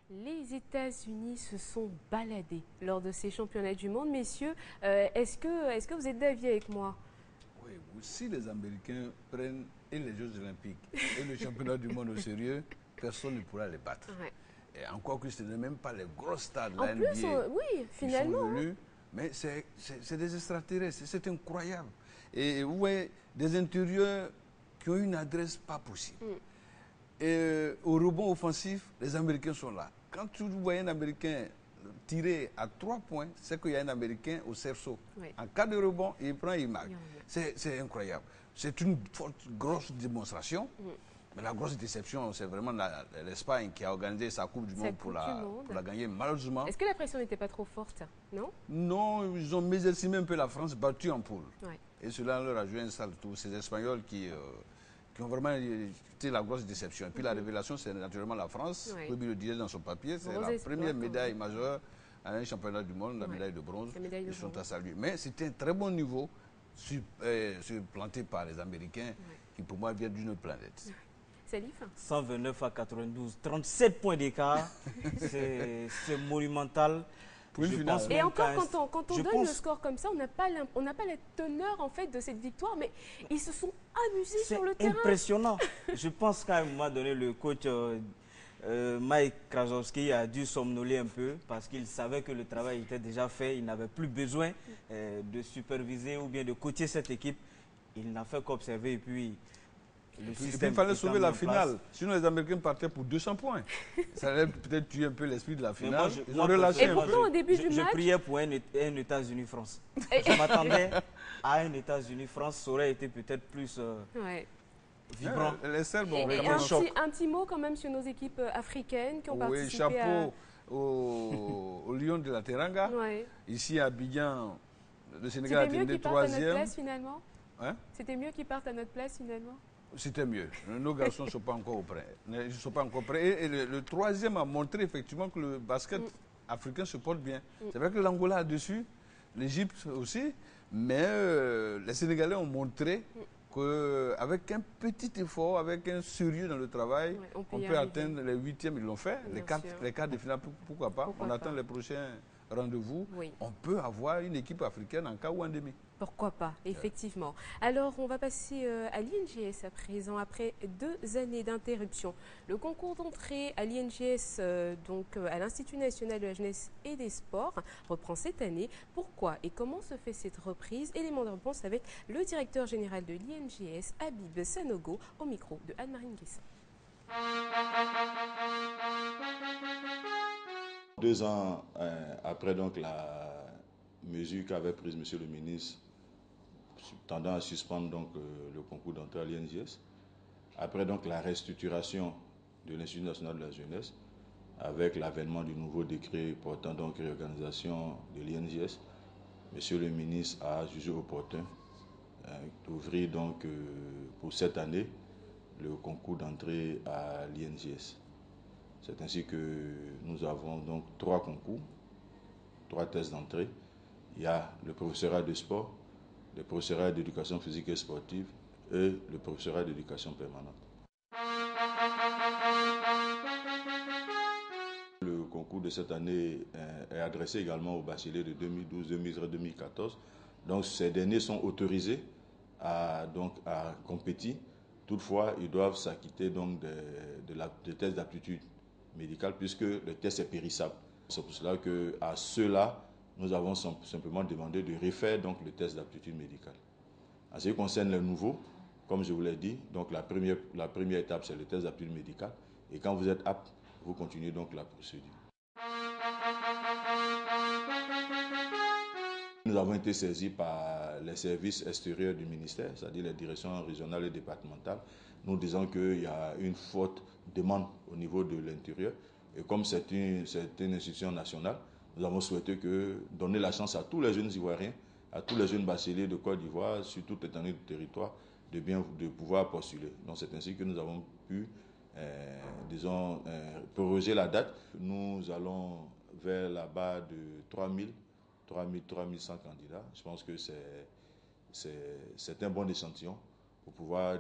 Les États-Unis se sont baladés lors de ces championnats du monde. Messieurs, est-ce que vous êtes d'avis avec moi? Oui, si les Américains prennent et les Jeux Olympiques et le championnat du monde au sérieux, personne ne pourra les battre. Ouais. Et encore que ce n'est même pas les grosses stars de En la plus, NBA oui, qui sont finalement. venus, mais c'est des extraterrestres, c'est incroyable. Et vous voyez, des intérieurs qui ont une adresse pas possible. Et au rebond offensif, les Américains sont là. Quand tu vois un Américain tirer à 3 points, c'est qu'il y a un Américain au cerceau. Oui. En cas de rebond, il prend, il marque. Il y en a. C'est incroyable. C'est une grosse démonstration. Mais la grosse déception, c'est vraiment l'Espagne qui a organisé sa Coupe du Monde pour la gagner. Malheureusement. Est-ce que la pression n'était pas trop forte? Non? Non, ils ont mésestimé un peu la France, battue en poule. Ouais. Et cela leur a joué un sale tour. Ces Espagnols qui ont vraiment été la grosse déception. Et puis la révélation, c'est naturellement la France. Ouais. Comme il le disait dans son papier, c'est Gros la espoir, première médaille majeure à un championnat du monde, la médaille de bronze. Ils sont à saluer. Mais c'était un très bon niveau, supplanté par les Américains, qui pour moi viennent d'une autre planète. Salif? 129 à 92, 37 points d'écart, c'est monumental. Et encore, quand on donne le score comme ça, on n'a pas la teneur en fait de cette victoire, mais ils se sont amusés sur le terrain. C'est impressionnant. Je pense qu'à un moment donné, le coach Mike Krajewski a dû somnoler un peu parce qu'il savait que le travail était déjà fait. Il n'avait plus besoin de superviser ou bien de coacher cette équipe. Il n'a fait qu'observer et puis... Et puis, il fallait sauver la finale. Sinon, les Américains partaient pour 200 points. Ça allait peut-être tuer un peu l'esprit de la finale. Ils ont relâché un peu. Pourtant, au début du match... Je priais pour un États-Unis-France. Je m'attendais à un États-Unis-France. Ça aurait été peut-être plus vibrant. Les Serbes ont et vraiment choc. Un petit mot quand même sur nos équipes africaines qui ont participé chapeau au Lion de la Teranga. Ici, à Abidjan, le Sénégal a terminé 3e. C'était mieux qu'ils partent à notre place finalement? C'était mieux. Nos garçons ne sont pas encore prêts. Ils sont pas encore prêts. Et le 3e a montré effectivement que le basket africain se porte bien. C'est vrai que l'Angola a dessus, l'Égypte aussi, mais les Sénégalais ont montré qu'avec un petit effort, avec un sérieux dans le travail, on peut atteindre les 8e, ils l'ont fait. Les quarts de finale, pourquoi pas? On attend les prochains rendez-vous. On peut avoir une équipe africaine en cas ou en demi. Pourquoi pas, effectivement. Alors, on va passer à l'INGS à présent, après 2 années d'interruption. Le concours d'entrée à l'INGS, donc à l'Institut national de la jeunesse et des sports, reprend cette année. Pourquoi et comment se fait cette reprise? Élément de réponse avec le directeur général de l'INGS, Habib Sanogo, au micro de Anne-Marine Guessin. 2 ans après donc la mesure qu'avait prise M. le ministre tendant à suspendre donc le concours d'entrée à l'INGS, après donc la restructuration de l'Institut national de la jeunesse, avec l'avènement du nouveau décret portant donc réorganisation de l'INGS, M. le ministre a jugé opportun d'ouvrir donc pour cette année le concours d'entrée à l'INGS. C'est ainsi que nous avons donc 3 concours, 3 tests d'entrée. Il y a le professorat de sport, le professorat d'éducation physique et sportive et le professorat d'éducation permanente. Le concours de cette année est adressé également aux bacheliers de 2012, 2013, 2014. Donc ces derniers sont autorisés à compétir. Toutefois, ils doivent s'acquitter donc de tests d'aptitude médicale puisque le test est périssable. C'est pour cela qu'à ceux-là, nous avons simplement demandé de refaire donc le test d'aptitude médicale. En ce qui concerne les nouveaux, comme je vous l'ai dit, donc la première étape, c'est le test d'aptitude médicale. Et quand vous êtes apte, vous continuez donc la procédure. Nous avons été saisis par les services extérieurs du ministère, c'est-à-dire les directions régionales et départementales, nous disant qu'il y a une forte demande au niveau de l'intérieur. Et comme c'est une institution nationale, nous avons souhaité donner la chance à tous les jeunes Ivoiriens, à tous les jeunes bacheliers de Côte d'Ivoire, sur toute l'étendue du territoire, de pouvoir postuler. Donc c'est ainsi que nous avons pu, proroger la date. Nous allons vers la barre de 3100 candidats. Je pense que c'est un bon échantillon pour pouvoir,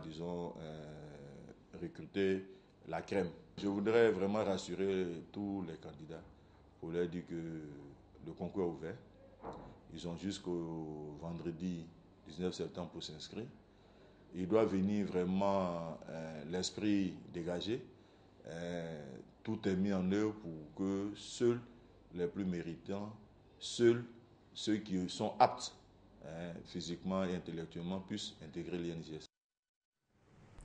recruter la crème Je voudrais vraiment rassurer tous les candidats pour leur dire que le concours est ouvert. Ils ont jusqu'au vendredi 19 septembre pour s'inscrire. Il doit venir vraiment l'esprit dégagé. Tout est mis en œuvre pour que seuls les plus méritants, seuls ceux qui sont aptes physiquement et intellectuellement puissent intégrer l'INJS.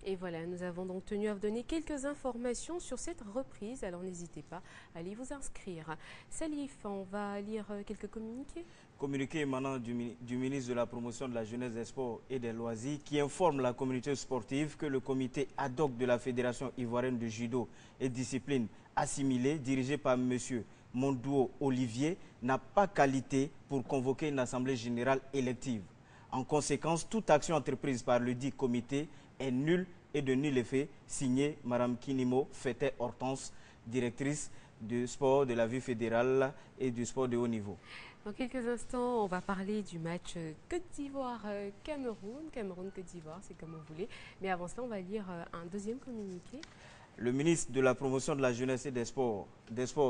Et voilà, nous avons donc tenu à vous donner quelques informations sur cette reprise, alors n'hésitez pas à aller vous inscrire. Salif, on va lire quelques communiqués. Communiqué émanant du ministre de la Promotion de la Jeunesse, des Sports et des Loisirs qui informe la communauté sportive que le comité ad hoc de la Fédération ivoirienne de judo et discipline assimilée, dirigé par M. Mondouo Olivier, n'a pas qualité pour convoquer une assemblée générale élective. En conséquence, toute action entreprise par le dit comité est nulle et de nul effet, signé Mme Kinimo Fete Hortense, directrice du sport de la vie fédérale et du sport de haut niveau. Dans quelques instants, on va parler du match Côte d'Ivoire-Cameroun. Cameroun-Côte d'Ivoire, c'est comme vous voulez. Mais avant cela, on va lire un deuxième communiqué. Le ministre de la Promotion de la Jeunesse et des Sports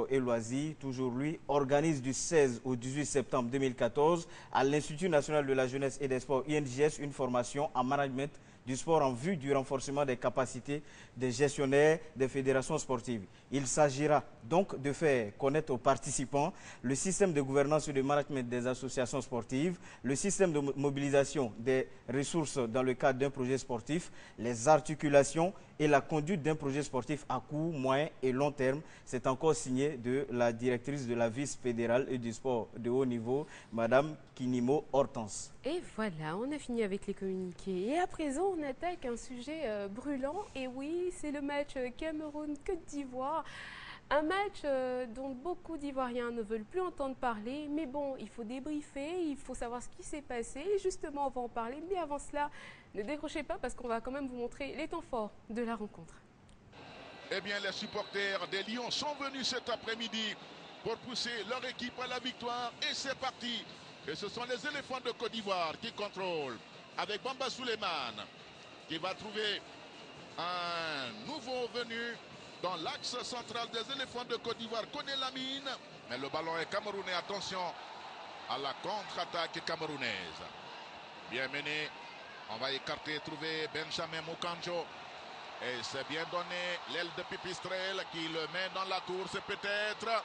et Loisirs, toujours lui, organise du 16 au 18 septembre 2014 à l'Institut national de la jeunesse et des sports INJS une formation en management du sport en vue du renforcement des capacités des gestionnaires des fédérations sportives. Il s'agira donc de faire connaître aux participants le système de gouvernance et de management des associations sportives, le système de mobilisation des ressources dans le cadre d'un projet sportif, les articulations et la conduite d'un projet sportif à court, moyen et long terme. C'est encore signé de la directrice de la vice fédérale et du sport de haut niveau, Mme Kinimo Hortense. Et voilà, on a fini avec les communiqués. Et à présent, on attaque un sujet brûlant. Et oui, c'est le match Cameroun-Côte d'Ivoire. Un match dont beaucoup d'Ivoiriens ne veulent plus entendre parler. Mais bon, il faut débriefer, il faut savoir ce qui s'est passé. Et justement, on va en parler. Mais avant cela, ne décrochez pas parce qu'on va quand même vous montrer les temps forts de la rencontre. Eh bien, les supporters des Lions sont venus cet après-midi pour pousser leur équipe à la victoire. Et c'est parti. Et ce sont les éléphants de Côte d'Ivoire qui contrôlent avec Bamba Souleymane qui va trouver un nouveau venu dans l'axe central des éléphants de Côte d'Ivoire. Connaît la mine, mais le ballon est camerounais. Attention à la contre-attaque camerounaise. Bien mené. On va écarter, trouver Benjamin Moukandjo. Et c'est bien donné. L'aile de Pipistrel qui le met dans la course. Peut-être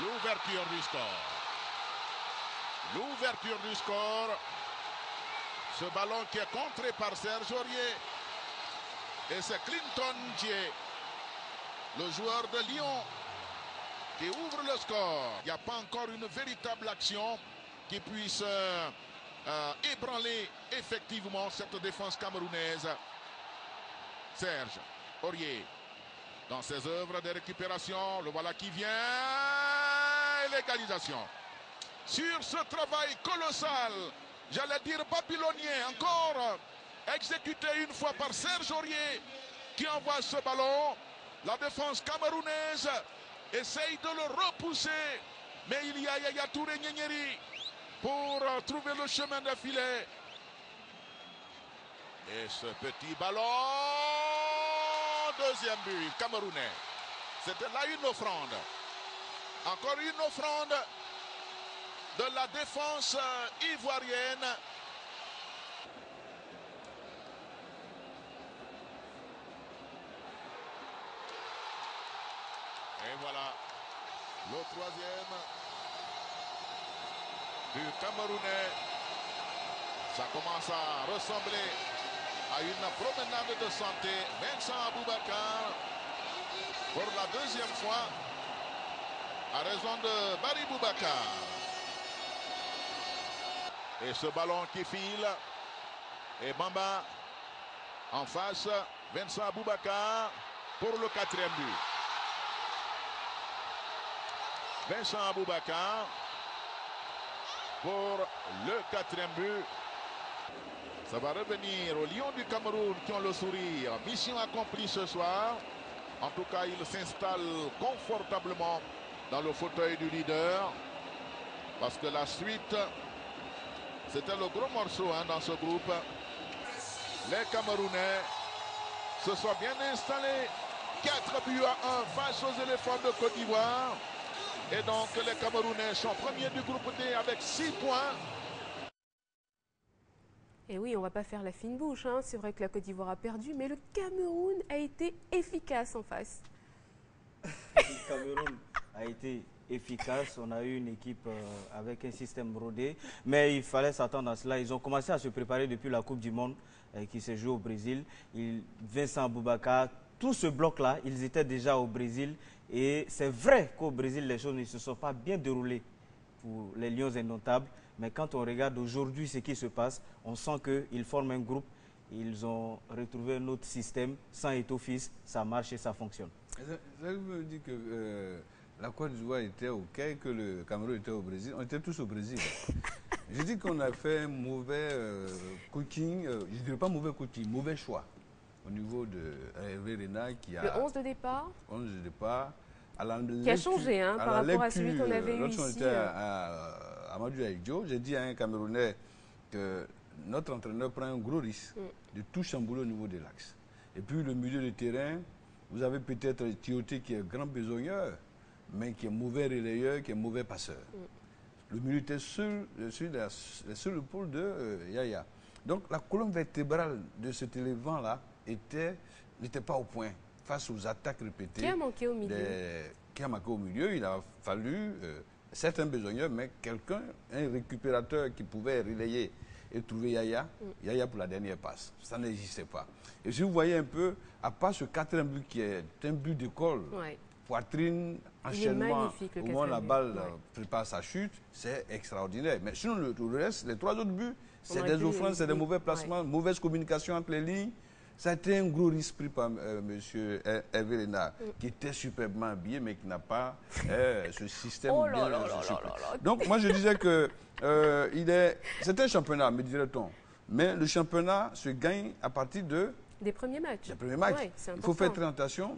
l'ouverture du score. L'ouverture du score. Ce ballon qui est contré par Serge Aurier. Et c'est Clinton Dié, le joueur de Lyon, qui ouvre le score. Il n'y a pas encore une véritable action qui puisse ébranler effectivement cette défense camerounaise. Serge Aurier, dans ses œuvres de récupération, le voilà qui vient. L'égalisation. Sur ce travail colossal, j'allais dire babylonien, encore exécuté une fois par Serge Aurier, qui envoie ce ballon. La défense camerounaise essaye de le repousser, mais il y a Yaya Touré Nyeri pour trouver le chemin de filet. Et ce petit ballon, deuxième but camerounais. C'était là une offrande. Encore une offrande de la défense ivoirienne. Et voilà le troisième du Camerounais. Ça commence à ressembler à une promenade de santé. Vincent Aboubakar pour la deuxième fois à raison de Barry Boubacar. Et ce ballon qui file. Et Bamba en face. Vincent Aboubakar pour le quatrième but. Vincent Aboubakar pour le quatrième but. Ça va revenir aux Lions du Cameroun qui ont le sourire. Mission accomplie ce soir. En tout cas, il s'installe confortablement dans le fauteuil du leader. Parce que la suite, c'était le gros morceau dans ce groupe. Les Camerounais se sont bien installés 4-1 face aux éléphants de Côte d'Ivoire. Et donc les Camerounais sont premiers du groupe D avec 6 points. Et oui, on ne va pas faire la fine bouche, hein. C'est vrai que la Côte d'Ivoire a perdu, mais le Cameroun a été efficace en face. Le Cameroun a été efficace. On a eu une équipe avec un système rodé, mais il fallait s'attendre à cela. Ils ont commencé à se préparer depuis la Coupe du Monde qui s'est jouée au Brésil. Vincent Boubacar, tout ce bloc-là, ils étaient déjà au Brésil. Et c'est vrai qu'au Brésil, les choses ne se sont pas bien déroulées pour les Lions indomptables. Mais quand on regarde aujourd'hui ce qui se passe, on sent qu'ils forment un groupe. Ils ont retrouvé un autre système. Sans Eto'o-Fils, ça marche et ça fonctionne. Ça veut dire que la Côte d'Ivoire était au Caire, que le Cameroun était au Brésil. On était tous au Brésil. Je dis qu'on a fait un mauvais coaching, je ne dirais pas mauvais coaching, mauvais choix au niveau de Hervé Renard qui a... Le 11 de départ 11 de départ. Qui a changé hein, par rapport à celui qu'on avait eu ici. Lorsqu'on était à Amadou Aïdjo, j'ai dit à un Camerounais que notre entraîneur prend un gros risque de tout chambouler au niveau de l'axe. Et puis le milieu de terrain, vous avez peut-être Tioté qui est grand besogneur, mais qui est mauvais relayeur, qui est mauvais passeur. Le milieu était seul, le seul pôle de Yaya. Donc la colonne vertébrale de cet élément-là n'était pas au point face aux attaques répétées. Qui a manqué au milieu Qui a manqué au milieu. Il a fallu certains besogneurs, mais quelqu'un, un récupérateur qui pouvait relayer et trouver Yaya pour la dernière passe. Ça n'existait pas. Et si vous voyez un peu, à part ce quatrième but qui est un but d'école, poitrine, enchaînement, au moment où la balle prépare sa chute, c'est extraordinaire. Mais sinon, le reste, les 3 autres buts, c'est des offrances, c'est des mauvais placements, mauvaise communication entre les lignes. Ça a été un gros risque pris par M. Hervé Renard, qui était superbement habillé, mais qui n'a pas ce système bien. Donc, moi, je disais que c'est un championnat, me dirait-on. Mais le championnat se gagne à partir des premiers matchs. Des premiers matchs. Ouais, il faut faire très attention.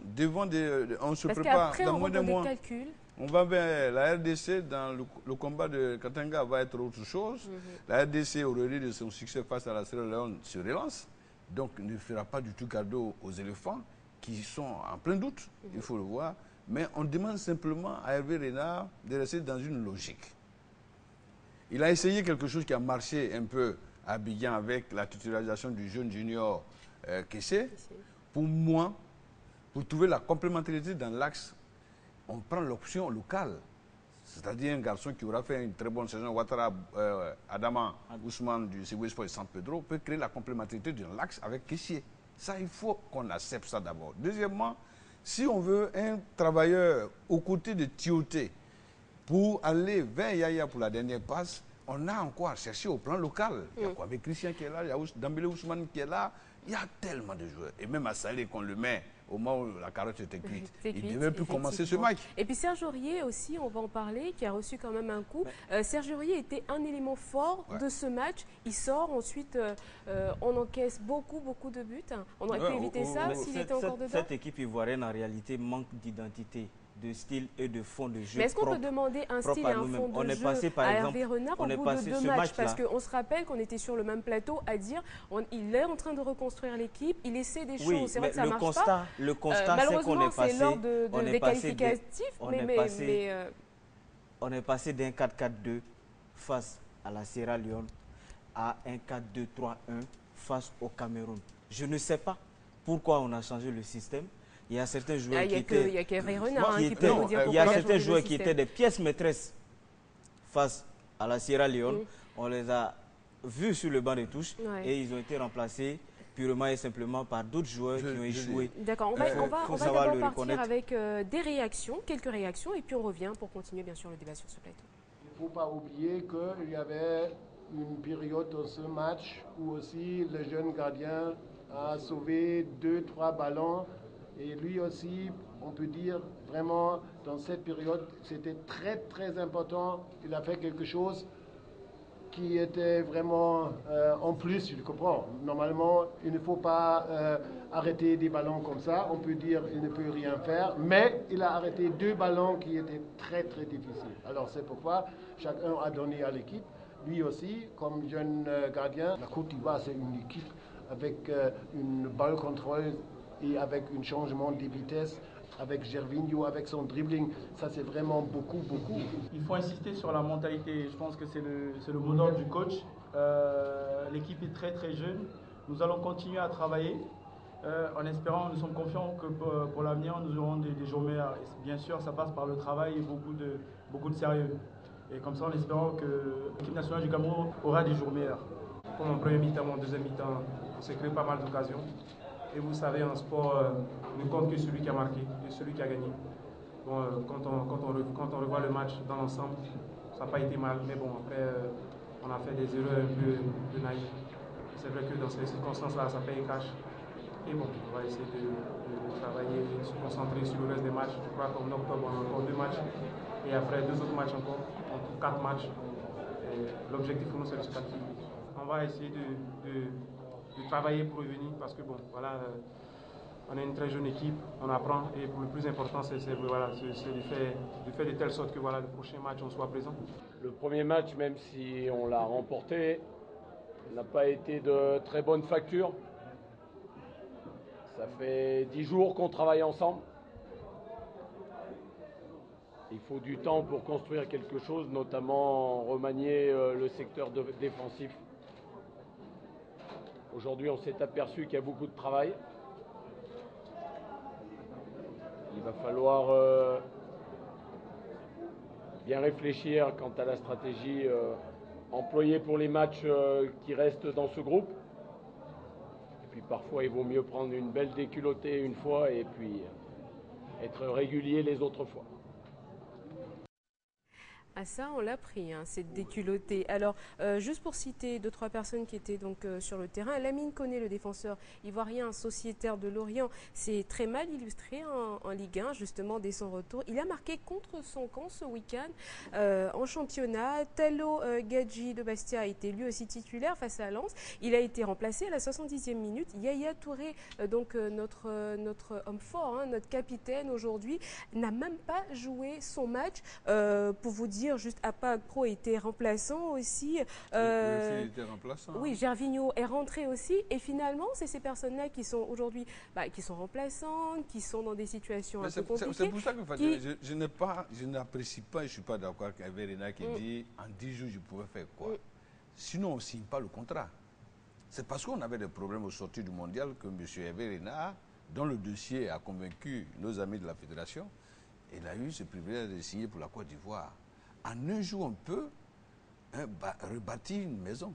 On se Parce prépare dans moins d'un mois. Calculs. On va vers la RDC, dans le combat de Katanga va être autre chose. La RDC, au relais de son succès face à la Sierra Leone, se relance. Donc, ne fera pas du tout cadeau aux éléphants qui sont en plein doute, il faut le voir. Mais on demande simplement à Hervé Renard de rester dans une logique. Il a essayé quelque chose qui a marché un peu à Abidjan avec la titularisation du jeune junior Kessé. Pour moi, pour trouver la complémentarité dans l'axe, on prend l'option locale. C'est-à-dire un garçon qui aura fait une très bonne saison, Ouattara Adama Ousmane du Ségoué Sport et San Pedro, peut créer la complémentarité de l'axe avec Kessié. Ça, il faut qu'on accepte ça d'abord. Deuxièmement, si on veut un travailleur aux côtés de Tioté pour aller vers Yaya pour la dernière passe, on a encore à chercher au plan local. Il y a quoi avec Christian qui est là, il y a Dambélé Ousmane qui est là. Il y a tellement de joueurs. Et même à Salé, qu'on le met au moment où la carotte était cuite, il ne devait plus commencer ce match. Et puis Serge Aurier aussi, on va en parler, qui a reçu quand même un coup. Serge Aurier était un élément fort de ce match. Il sort, ensuite on encaisse beaucoup de buts. On aurait pu éviter ça s'il était encore dedans. Cette équipe ivoirienne, en réalité, manque d'identité, de style et de fond de jeu. Mais est-ce qu'on peut demander un style et un fond de jeu à Hervé Renard au bout de 2 matchs? Parce qu'on se rappelle qu'on était sur le même plateau à dire il est en train de reconstruire l'équipe, il essaie des choses, c'est vrai que ça ne marche pas. Le constat, c'est qu'on est passé... Malheureusement, c'est lors des qualificatifs, on est passé d'un 4-4-2 face à la Sierra Leone à un 4-2-3-1 face au Cameroun. Je ne sais pas pourquoi on a changé le système. Il y a certains joueurs qui étaient... Il y a qu'Hervé Renard qui peut nous dire pourquoi il y a certains joueurs qui étaient des pièces maîtresses face à la Sierra Leone. On les a vus sur le banc de touche et ils ont été remplacés purement et simplement par d'autres joueurs qui ont échoué. D'accord, on va d'abord partir avec des réactions, quelques réactions, et puis on revient pour continuer bien sûr le débat sur ce plateau. Il ne faut pas oublier qu'il y avait une période dans ce match où aussi le jeune gardien a sauvé 2-3 ballons. Et lui aussi, on peut dire vraiment, dans cette période, c'était très important. Il a fait quelque chose qui était vraiment en plus, je comprends. Normalement, il ne faut pas arrêter des ballons comme ça. On peut dire qu'il ne peut rien faire. Mais il a arrêté 2 ballons qui étaient très difficiles. Alors c'est pourquoi chacun a donné à l'équipe. Lui aussi, comme jeune gardien, la Côte d'Ivoire, c'est une équipe avec une balle contrôle et avec un changement de vitesse, avec Gervinho, avec son dribbling, ça c'est vraiment beaucoup. Il faut insister sur la mentalité, je pense que c'est le mot d'ordre du coach. L'équipe est très jeune, nous allons continuer à travailler. En espérant, nous sommes confiants que pour l'avenir, nous aurons des jours meilleurs. Et bien sûr, ça passe par le travail et beaucoup de sérieux. Et comme ça, en espérant que l'équipe nationale du Cameroun aura des jours meilleurs. Comme en premier mi-temps, en deuxième mi-temps, on s'est créé pas mal d'occasions. Et vous savez, en sport, ne compte que celui qui a marqué et celui qui a gagné. Bon, quand on revoit le match dans l'ensemble, ça n'a pas été mal. Mais bon, après, on a fait des erreurs un peu naïves. C'est vrai que dans ces circonstances-là, ça paye cash. Et bon, on va essayer de travailler, de se concentrer sur le reste des matchs. Je crois qu'en octobre, on a encore 2 matchs. Et après, 2 autres matchs encore, en 4 matchs. L'objectif pour nous, c'est de se qualifier. On va essayer de travailler pour revenir parce que bon, voilà, on est une très jeune équipe, on apprend. Et pour le plus important, c'est voilà, de faire de telle sorte que voilà, le prochain match, on soit présent. Le premier match, même si on l'a remporté, n'a pas été de très bonne facture. Ça fait 10 jours qu'on travaille ensemble. Il faut du temps pour construire quelque chose, notamment remanier le secteur défensif. Aujourd'hui, on s'est aperçu qu'il y a beaucoup de travail. Il va falloir bien réfléchir quant à la stratégie employée pour les matchs qui restent dans ce groupe. Puis parfois, il vaut mieux prendre une belle déculottée une fois et puis être régulier les autres fois. Ah ça, on l'a pris, hein, cette déculottée. Alors, juste pour citer 2-3 personnes qui étaient donc sur le terrain, Lamine Koné, le défenseur ivoirien sociétaire de Lorient, s'est très mal illustré en Ligue 1, justement, dès son retour. Il a marqué contre son camp ce week-end en championnat. Talo Gadji de Bastia a été lui aussi titulaire face à Lens. Il a été remplacé à la 70e minute. Yaya Touré, donc notre homme fort, hein, notre capitaine aujourd'hui, n'a même pas joué son match. Pour vous dire, juste Apag Pro était remplaçant aussi. Le était remplaçant. Oui, Gervinho est rentré aussi. Et finalement, c'est ces personnes-là qui sont aujourd'hui, qui sont remplaçantes, qui sont dans des situations un peu compliquées. C'est pour ça que je n'apprécie pas, et je ne suis pas d'accord avec Verena qui dit en 10 jours, je pouvais faire quoi. Sinon, on ne signe pas le contrat. C'est parce qu'on avait des problèmes au sortir du mondial que M. Verena, dont le dossier a convaincu nos amis de la fédération, il a eu ce privilège de signer pour la Côte d'Ivoire. En un jour, on peut rebâtir une maison.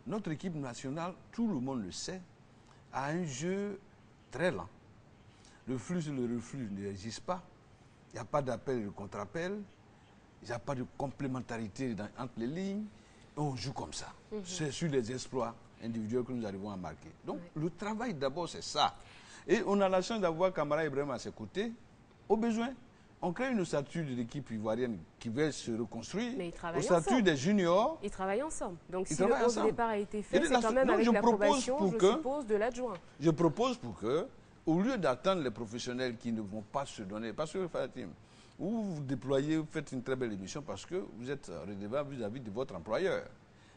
Notre équipe nationale, tout le monde le sait, a un jeu très lent. Le flux et le reflux n'existent pas. Il n'y a pas d'appel et de contre-appel. Il n'y a pas de complémentarité entre les lignes. Et on joue comme ça. C'est sur les exploits individuels que nous arrivons à marquer. Donc, le travail d'abord, c'est ça. Et on a la chance d'avoir Kamara Ibrahim à ses côtés, au besoin. On crée une statue de l'équipe ivoirienne qui va se reconstruire. Mais ils travaillent au statut ensemble. des juniors. Ils travaillent ensemble. Donc Ils si le travaillent 11 ensemble. départ a été fait, c'est quand même avec l'approbation, je suppose, de l'adjoint. Je propose pour que, au lieu d'attendre les professionnels qui ne vont pas se donner, parce que Fatim, vous déployez, vous faites une très belle émission parce que vous êtes redevable vis-à-vis de votre employeur.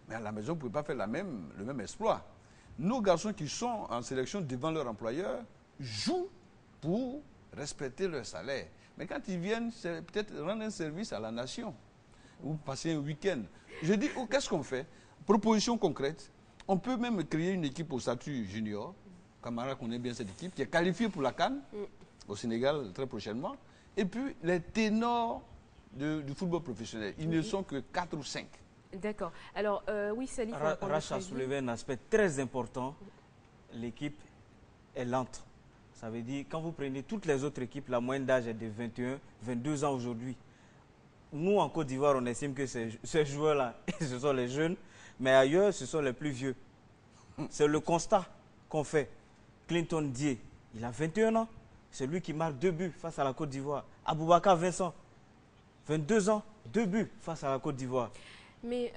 Mais à la maison, vous ne pouvez pas faire le même exploit. Nos garçons qui sont en sélection devant leur employeur jouent pour respecter leur salaire. Mais quand ils viennent, c'est peut-être rendre un service à la nation ou passer un week-end. Je dis, qu'est-ce qu'on fait? Proposition concrète. On peut même créer une équipe au statut junior. Camara connaît bien cette équipe, qui est qualifiée pour la CAN au Sénégal très prochainement. Et puis, les ténors du football professionnel, ils ne sont que 4 ou 5. D'accord. Alors, oui, Salif. Rach a soulevé un aspect très important. L'équipe est lente. Ça veut dire, quand vous prenez toutes les autres équipes, la moyenne d'âge est de 21, 22 ans aujourd'hui. Nous, en Côte d'Ivoire, on estime que ces joueurs-là, ce sont les jeunes, mais ailleurs, ce sont les plus vieux. C'est le constat qu'on fait. Clinton Dié, il a 21 ans. C'est lui qui marque 2 buts face à la Côte d'Ivoire. Aboubakar Vincent, 22 ans, 2 buts face à la Côte d'Ivoire. Mais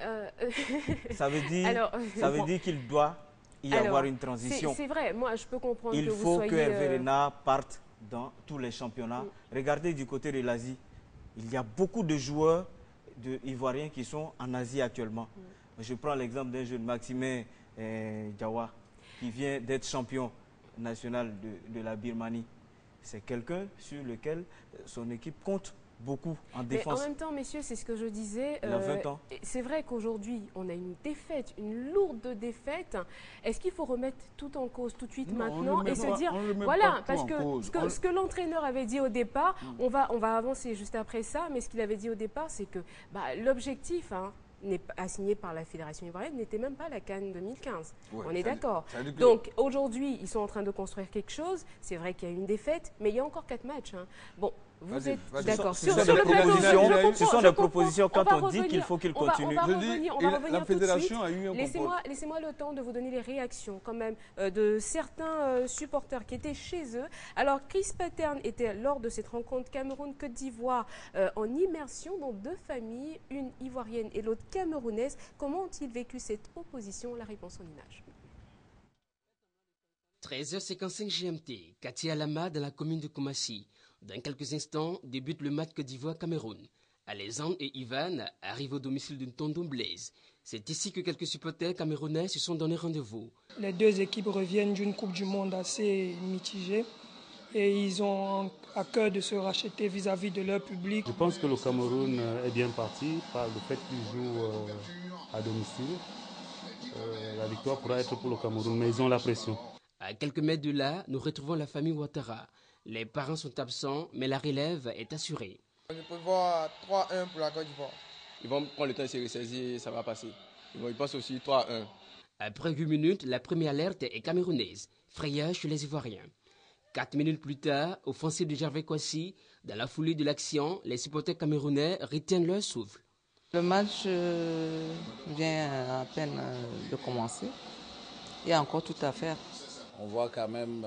ça veut dire qu'il doit y avoir une transition. C'est vrai, moi je peux comprendre que vous soyez... Il faut que Hervé Renard parte dans tous les championnats. Regardez du côté de l'Asie, il y a beaucoup de joueurs ivoiriens qui sont en Asie actuellement. Je prends l'exemple d'un jeune Maximin Diawa qui vient d'être champion. national de la Birmanie. C'est quelqu'un sur lequel son équipe compte beaucoup en défense. Mais en même temps, messieurs, c'est ce que je disais. Il a 20 ans. C'est vrai qu'aujourd'hui, on a une défaite, une lourde défaite. Est-ce qu'il faut remettre tout en cause tout de suite maintenant et se dire, voilà, parce que ce que l'entraîneur avait dit au départ, on va avancer juste après ça, mais ce qu'il avait dit au départ, c'est que l'objectif, assigné par la Fédération ivoirienne, n'était même pas la CAN 2015. Ouais, on est d'accord. Donc aujourd'hui, ils sont en train de construire quelque chose. C'est vrai qu'il y a une défaite, mais il y a encore 4 matchs. Bon, vous êtes d'accord. Ce sont des propositions quand on dit qu'il faut qu'il continue. La Fédération a eu un comportement. Laissez-moi le temps de vous donner les réactions quand même de certains supporters qui étaient chez eux. Alors, Chris Pattern était lors de cette rencontre Cameroun-Côte d'Ivoire en immersion dans 2 familles, une ivoirienne et l'autre camerounaise. Comment ont-ils vécu cette opposition? La réponse en images. 13h55 GMT, Katia Lama dans la commune de Koumassi. Dans quelques instants, débute le match Côte d'Ivoire-Cameroun. Alexandre et Ivan arrivent au domicile d'une Tonton Blaise. C'est ici que quelques supporters camerounais se sont donné rendez-vous. Les 2 équipes reviennent d'une Coupe du Monde assez mitigée et ils ont à cœur de se racheter vis-à-vis de leur public. Je pense que le Cameroun est bien parti par le fait qu'il joue à domicile. La victoire pourra être pour le Cameroun, mais ils ont la pression. À quelques mètres de là, nous retrouvons la famille Ouattara. Les parents sont absents, mais la relève est assurée. Je peux voir 3-1 pour la Côte d'Ivoire. Ils vont prendre le temps de se ressaisir, ça va passer. Ils pensent aussi 3-1. Après 8 minutes, la première alerte est camerounaise. Frayeur chez les Ivoiriens. 4 minutes plus tard, offensive de Gervais Kouassi, dans la foulée de l'action, les supporters camerounais retiennent leur souffle. Le match vient à peine de commencer. Il y a encore tout à faire. On voit quand même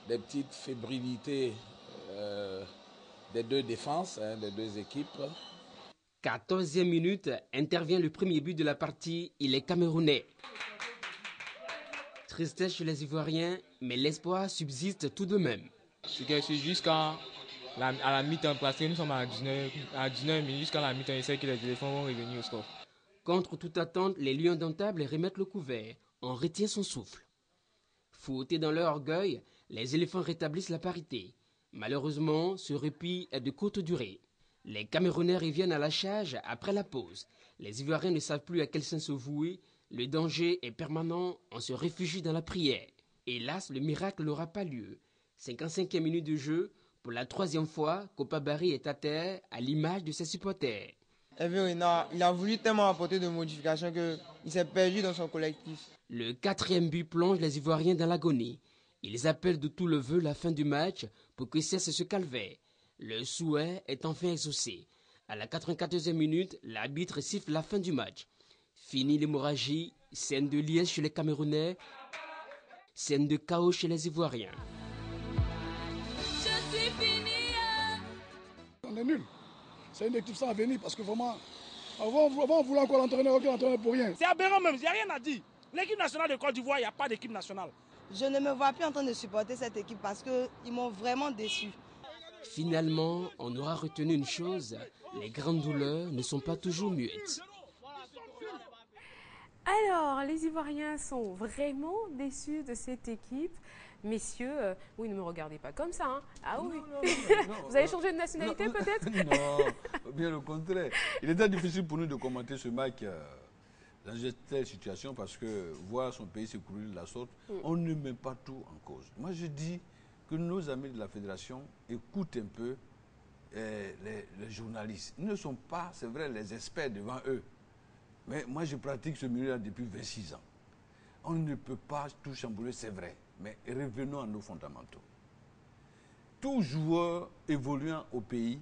des petites fébrilités des 2 défenses, des 2 équipes. 14e minute, intervient le premier but de la partie, il est camerounais. Tristesse chez les Ivoiriens, mais l'espoir subsiste tout de même. C'est jusqu'à la mi-temps, parce que nous sommes à 19 minutes, jusqu'à la mi-temps, il sait que les éléphants vont revenir au score. Contre toute attente, les Lions d'Antable remettent le couvert. On retient son souffle. Fouettés dans leur orgueil, les éléphants rétablissent la parité. Malheureusement, ce répit est de courte durée. Les Camerounais reviennent à la charge après la pause. Les Ivoiriens ne savent plus à quel sens se vouer. Le danger est permanent, on se réfugie dans la prière. Hélas, le miracle n'aura pas lieu. 55e minute de jeu, pour la 3e fois, Kopa Barry est à terre à l'image de ses supporters. Il a voulu tellement apporter de modifications qu'il s'est perdu dans son collectif. Le 4e but plonge les Ivoiriens dans l'agonie. Ils appellent de tout le vœu la fin du match pour que cesse ce calvaire. Le souhait est enfin exaucé. À la 94e minute, l'arbitre siffle la fin du match. Fini l'hémorragie, scène de liesse chez les Camerounais, scène de chaos chez les Ivoiriens. Je suis fini. On est nul. C'est une équipe sans avenir parce que vraiment, avant on voulait encore l'entraîneur pour rien. C'est aberrant même, il n'y a rien à dire. L'équipe nationale de Côte d'Ivoire, il n'y a pas d'équipe nationale. Je ne me vois plus en train de supporter cette équipe parce qu'ils m'ont vraiment déçu. Finalement, on aura retenu une chose, les grandes douleurs ne sont pas toujours muettes. Alors, les Ivoiriens sont vraiment déçus de cette équipe. Messieurs, oui, ne me regardez pas comme ça. Hein. Ah oui. Non, vous avez changé de nationalité peut-être? Non, bien au contraire. Il était difficile pour nous de commenter ce match dans cette situation parce que voir son pays s'écrouler de la sorte, on ne met pas tout en cause. Moi, je dis que nos amis de la fédération écoutent un peu les journalistes. Ils ne sont pas, c'est vrai, les experts devant eux. Mais moi, je pratique ce milieu-là depuis 26 ans. On ne peut pas tout chambouler, c'est vrai. Mais revenons à nos fondamentaux. Tout joueur évoluant au pays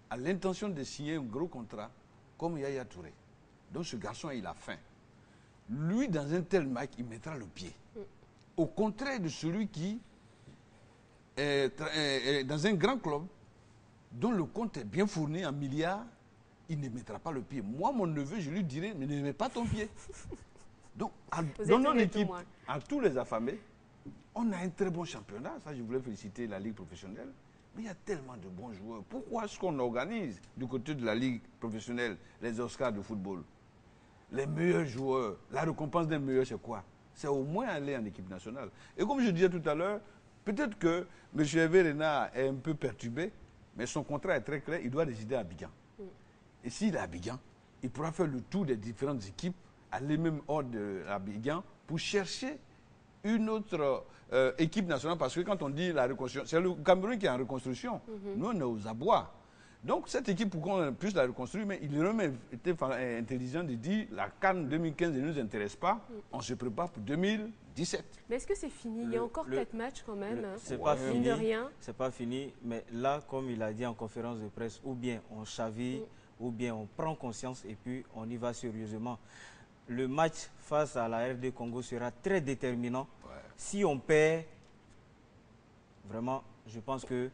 a l'intention de signer un gros contrat comme Yaya Touré. Donc ce garçon, il a faim. Lui, dans un tel match, il mettra le pied. Au contraire de celui qui est dans un grand club dont le compte est bien fourni en milliards, il ne mettra pas le pied. Moi, mon neveu, je lui dirais, mais ne mets pas ton pied. Donc, dans notre équipe, à tous les affamés, on a un très bon championnat. Ça, je voulais féliciter la Ligue professionnelle. Mais il y a tellement de bons joueurs. Pourquoi est-ce qu'on organise du côté de la Ligue professionnelle les Oscars de football? Les meilleurs joueurs, la récompense d'un meilleur, c'est quoi? c'est au moins aller en équipe nationale. Et comme je disais tout à l'heure, peut-être que M. Hervé Renard est un peu perturbé, mais son contrat est très clair, il doit résider à Abidjan. Et s'il est à Abidjan, il pourra faire le tour des différentes équipes, aller même hors de Abidjan, pour chercher une autre équipe nationale. Parce que quand on dit la reconstruction, c'est le Cameroun qui est en reconstruction. Nous, on est aux abois. Donc, cette équipe, pour qu'on puisse la reconstruire, mais il aurait même été intelligent de dire la CAN 2015 ne nous intéresse pas, on se prépare pour 2017. Mais est-ce que c'est fini? Il y a encore 4 matchs quand même. C'est pas fini. De rien. C'est pas fini, mais là, comme il a dit en conférence de presse, ou bien on chavire, ou bien on prend conscience et puis on y va sérieusement. Le match face à la RD Congo sera très déterminant. Si on perd, vraiment, je pense que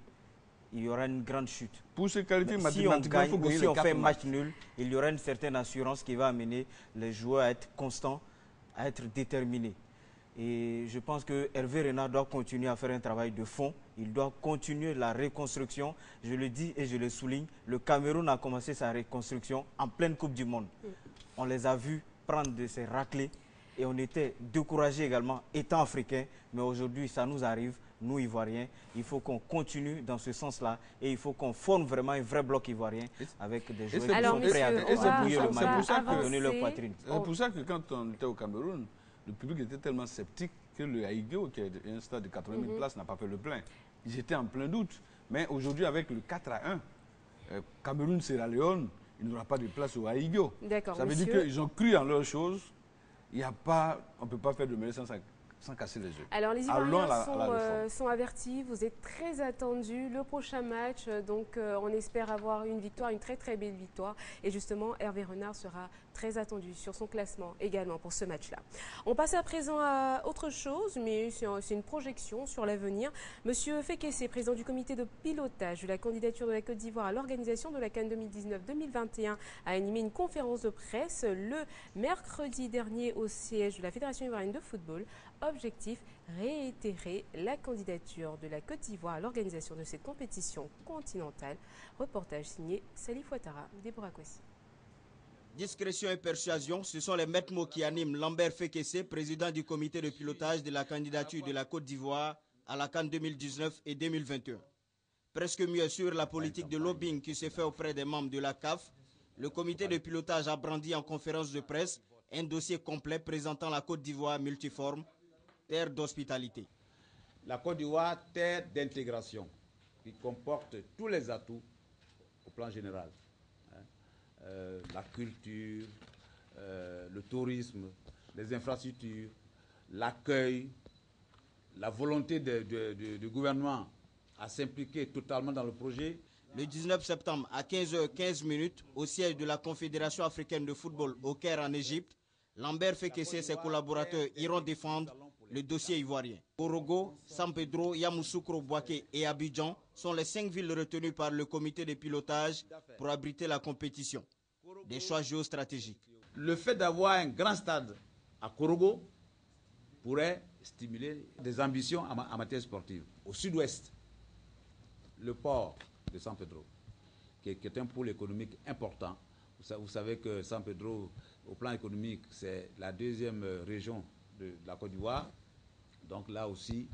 il y aura une grande chute. Pour se qualifier mathématiquement, si on gagne, ou si on fait match nul, il y aura une certaine assurance qui va amener les joueurs à être constants, à être déterminés. Et je pense que Hervé Renard doit continuer à faire un travail de fond. Il doit continuer la reconstruction. Je le dis et je le souligne, le Cameroun a commencé sa reconstruction en pleine Coupe du Monde. On les a vus prendre de ces raclés et on était découragés également, étant africains. Mais aujourd'hui, ça nous arrive. Nous, Ivoiriens, il faut qu'on continue dans ce sens-là et il faut qu'on forme vraiment un vrai bloc ivoirien avec des joueurs qui sont prêts à débrouiller le match, à donner leur poitrine. C'est pour ça que quand on était au Cameroun, le public était tellement sceptique que le Haïgo, qui est un stade de 80 000 places, n'a pas fait le plein. Ils étaient en plein doute. Mais aujourd'hui, avec le 4-1, Cameroun-Sierra Leone, il n'y aura pas de place au Haïgo. Ça veut dire qu'ils ont cru en leurs choses. Il n'y a pas, on ne peut pas faire de mêlée sans casser les œufs. Alors les Ivoiriens sont avertis, vous êtes très attendus. Le prochain match, donc on espère avoir une victoire, une très très belle victoire. Et justement, Hervé Renard sera très attendu sur son classement également pour ce match-là. On passe à présent à autre chose, mais c'est une projection sur l'avenir. Monsieur Fekese, président du comité de pilotage de la candidature de la Côte d'Ivoire à l'organisation de la CAN 2019-2021, a animé une conférence de presse le mercredi dernier au siège de la Fédération ivoirienne de football. Objectif, réitérer la candidature de la Côte d'Ivoire à l'organisation de cette compétition continentale. Reportage signé Salif Ouattara, Déborah Kwesi. Discrétion et persuasion, ce sont les maîtres mots qui animent Lambert Fekese, président du comité de pilotage de la candidature de la Côte d'Ivoire à la CAN 2019 et 2021. Presque mieux sur la politique de lobbying qui se fait auprès des membres de la CAF, le comité de pilotage a brandi en conférence de presse un dossier complet présentant la Côte d'Ivoire multiforme, terre d'hospitalité. La Côte d'Ivoire, terre d'intégration, qui comporte tous les atouts au plan général. La culture, le tourisme, les infrastructures, l'accueil, la volonté du gouvernement à s'impliquer totalement dans le projet. Le 19 septembre à 15h15 au siège de la Confédération africaine de football au Caire en Égypte, Lambert Fekese et ses collaborateurs iront défendre le dossier ivoirien. Korogo, San Pedro, Yamoussoukro, Bouaké et Abidjan sont les 5 villes retenues par le comité de pilotage pour abriter la compétition. Des choix géostratégiques. Le fait d'avoir un grand stade à Korogo pourrait stimuler des ambitions en matière sportive. Au sud-ouest, le port de San Pedro, qui est un pôle économique important. Vous savez que San Pedro, au plan économique, c'est la deuxième région de la Côte d'Ivoire. Donc là aussi,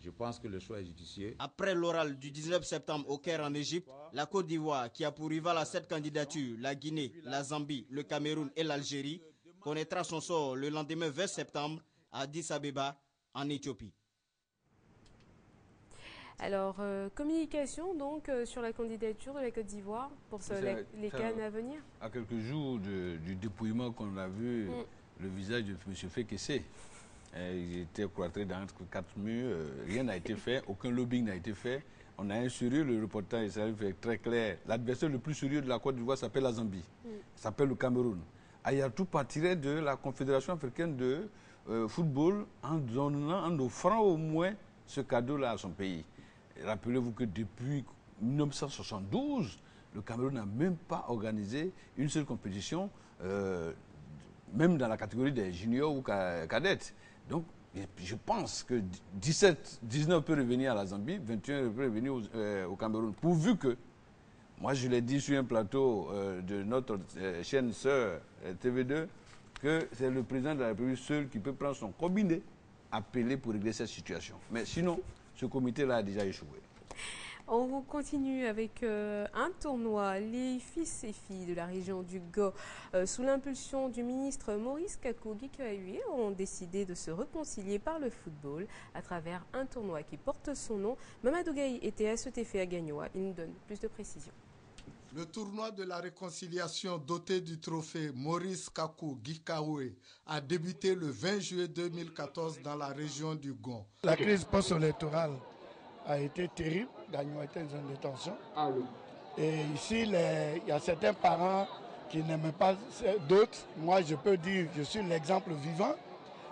je pense que le choix est judicieux. Après l'oral du 19 septembre au Caire en Égypte, la Côte d'Ivoire, qui a pour rival à cette candidature la Guinée, la Zambie, le Cameroun et l'Algérie, connaîtra son sort le lendemain 20 septembre à Addis Abeba, en Éthiopie. Alors, communication donc sur la candidature de la Côte d'Ivoire pour les CAN à venir. À quelques jours du dépouillement qu'on a vu, le visage de M. Fekese, il était cloîtré dans 4 murs, rien n'a été fait, aucun lobbying n'a été fait. On a un sérieux, le reportage est très clair. L'adversaire le plus sérieux de la Côte d'Ivoire s'appelle la Zambie, s'appelle le Cameroun. Ayatou partirait de la Confédération africaine de football en offrant au moins ce cadeau-là à son pays. Rappelez-vous que depuis 1972, le Cameroun n'a même pas organisé une seule compétition, même dans la catégorie des juniors ou cadettes. Donc, je pense que 19 peut revenir à la Zambie, 21 peut revenir au Cameroun. Pourvu que, moi je l'ai dit sur un plateau de notre chaîne sœur TV2, que c'est le président de la République seul qui peut prendre son combiné, appeler pour régler cette situation. Mais sinon, ce comité-là a déjà échoué. On continue avec un tournoi. Les fils et filles de la région du Go, sous l'impulsion du ministre Maurice Kakou-Gikawe, ont décidé de se réconcilier par le football à travers un tournoi qui porte son nom. Mamadou Gaye était à cet effet à Gagnoa. Il nous donne plus de précisions. Le tournoi de la réconciliation doté du trophée Maurice Kakou-Gikawe a débuté le 20 juillet 2014 dans la région du Gon. La crise post-électorale a été terrible. Gagnon était en zone de tension. Ah oui. Et ici, il y a certains parents qui n'aiment pas d'autres. Moi, je peux dire, je suis l'exemple vivant.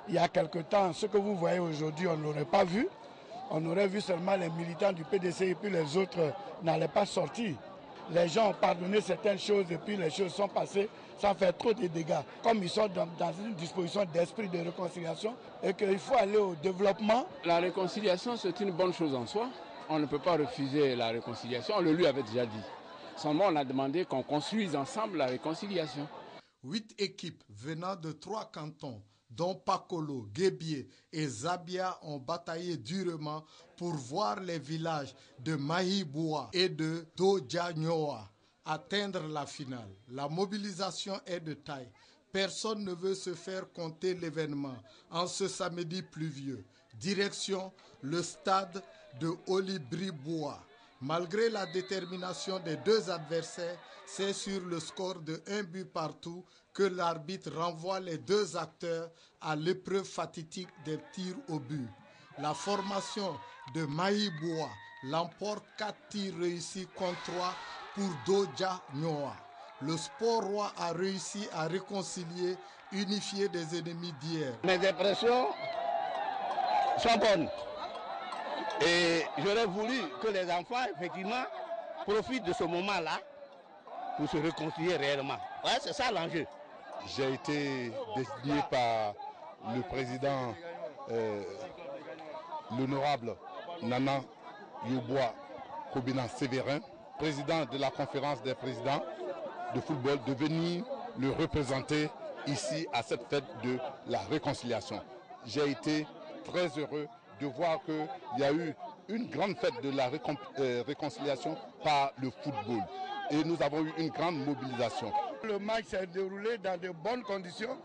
Il y a quelque temps, ce que vous voyez aujourd'hui, on ne l'aurait pas vu. On aurait vu seulement les militants du PDC et puis les autres n'allaient pas sortir. Les gens ont pardonné certaines choses et puis les choses sont passées sans faire trop de dégâts. Comme ils sont dans une disposition d'esprit de réconciliation et qu'il faut aller au développement. La réconciliation, c'est une bonne chose en soi. On ne peut pas refuser la réconciliation, on le lui avait déjà dit. Seulement, on a demandé qu'on construise ensemble la réconciliation. 8 équipes venant de 3 cantons, dont Pakolo, Guébié et Zabia, ont bataillé durement pour voir les villages de Mahiboua et de Dodjanyoa atteindre la finale. La mobilisation est de taille. Personne ne veut se faire compter l'événement en ce samedi pluvieux. Direction le stade de Olibriboua. Malgré la détermination des deux adversaires, c'est sur le score de 1 but partout que l'arbitre renvoie les deux acteurs à l'épreuve fatidique des tirs au but. La formation de Mahiboua l'emporte 4 tirs réussis contre 3 pour Doja Nyoa. Le Sport Roi a réussi à réconcilier, unifier des ennemis d'hier. Mes impressions sont bonnes. Et j'aurais voulu que les enfants, effectivement, profitent de ce moment-là pour se réconcilier réellement. Ouais, c'est ça l'enjeu. J'ai été désigné par le président, l'honorable Nana Yoboa Kobina Sévérin, président de la conférence des présidents de football, de venir le représenter ici à cette fête de la réconciliation. J'ai été très heureux de voir qu'il y a eu une grande fête de la réconciliation par le football. Et nous avons eu une grande mobilisation. Le match s'est déroulé dans de bonnes conditions.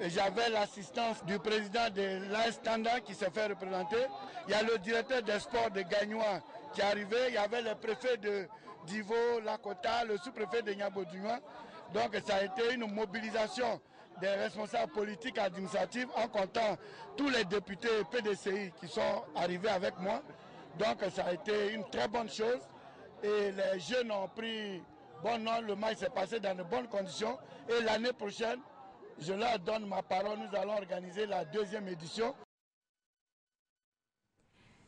Et j'avais l'assistance du président de l'AS Standard qui s'est fait représenter. Il y a le directeur des sports de Gagnoa qui est arrivé. Il y avait le préfet de Divo, Lakota, le sous-préfet de Niabodouan. Donc ça a été une mobilisation des responsables politiques administratifs en comptant tous les députés PDCI qui sont arrivés avec moi. Donc ça a été une très bonne chose. Et les jeunes ont pris bon nom, le match s'est passé dans de bonnes conditions. Et l'année prochaine, je leur donne ma parole, nous allons organiser la 2e édition.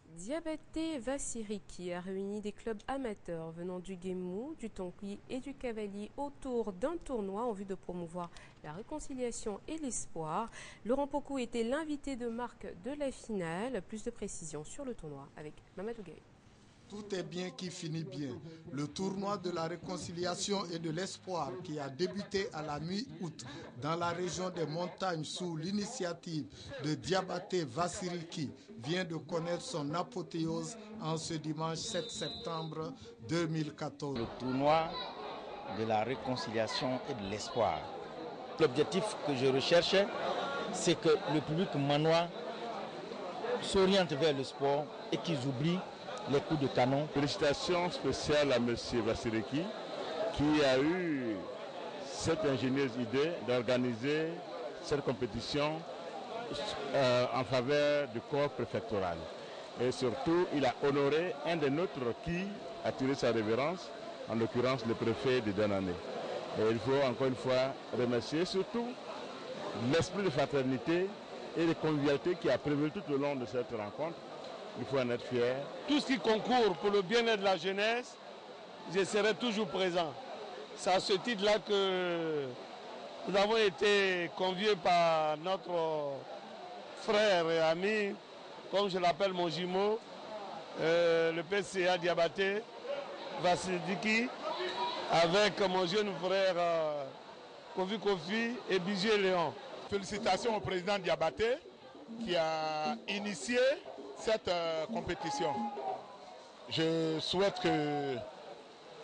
Diabaté Vassiriki a réuni des clubs amateurs venant du Guémou, du Tonkui et du Cavalier autour d'un tournoi en vue de promouvoir la réconciliation et l'espoir. Laurent Pokou était l'invité de marque de la finale. Plus de précisions sur le tournoi avec Mamadou Gaye. Tout est bien qui finit bien. Le tournoi de la réconciliation et de l'espoir qui a débuté à la mi-août dans la région des montagnes sous l'initiative de Diabaté Vassiriki vient de connaître son apothéose en ce dimanche 7 septembre 2014. Le tournoi de la réconciliation et de l'espoir. L'objectif que je recherchais, c'est que le public manois s'oriente vers le sport et qu'ils oublient les coups de canon. Félicitations spéciales à M. Vassiriki qui a eu cette ingénieuse idée d'organiser cette compétition en faveur du corps préfectoral. Et surtout, il a honoré un des nôtres qui a tiré sa révérence, en l'occurrence le préfet de Danané. Et il faut encore une fois remercier surtout l'esprit de fraternité et de convivialité qui a prévalu tout au long de cette rencontre. Il faut en être fier. Tout ce qui concourt pour le bien-être de la jeunesse, je serai toujours présent. C'est à ce titre-là que nous avons été conviés par notre frère et ami, comme je l'appelle mon jumeau, le PCA Diabaté Vassiriki, avec mon jeune frère Kofi Kofi et Bigier Léon. Félicitations au président Diabaté qui a initié cette compétition. Je souhaite que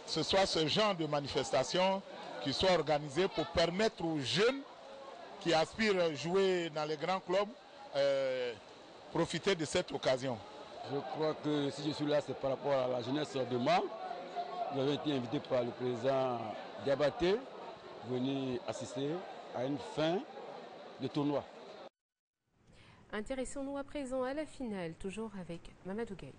ce soit ce genre de manifestation qui soit organisée pour permettre aux jeunes qui aspirent à jouer dans les grands clubs profiter de cette occasion. Je crois que si je suis là, c'est par rapport à la jeunesse de Mans. J'avais été invité par le président Diabaté, venir assister à une fin de tournoi. Intéressons-nous à présent à la finale, toujours avec Mamadou Gaye.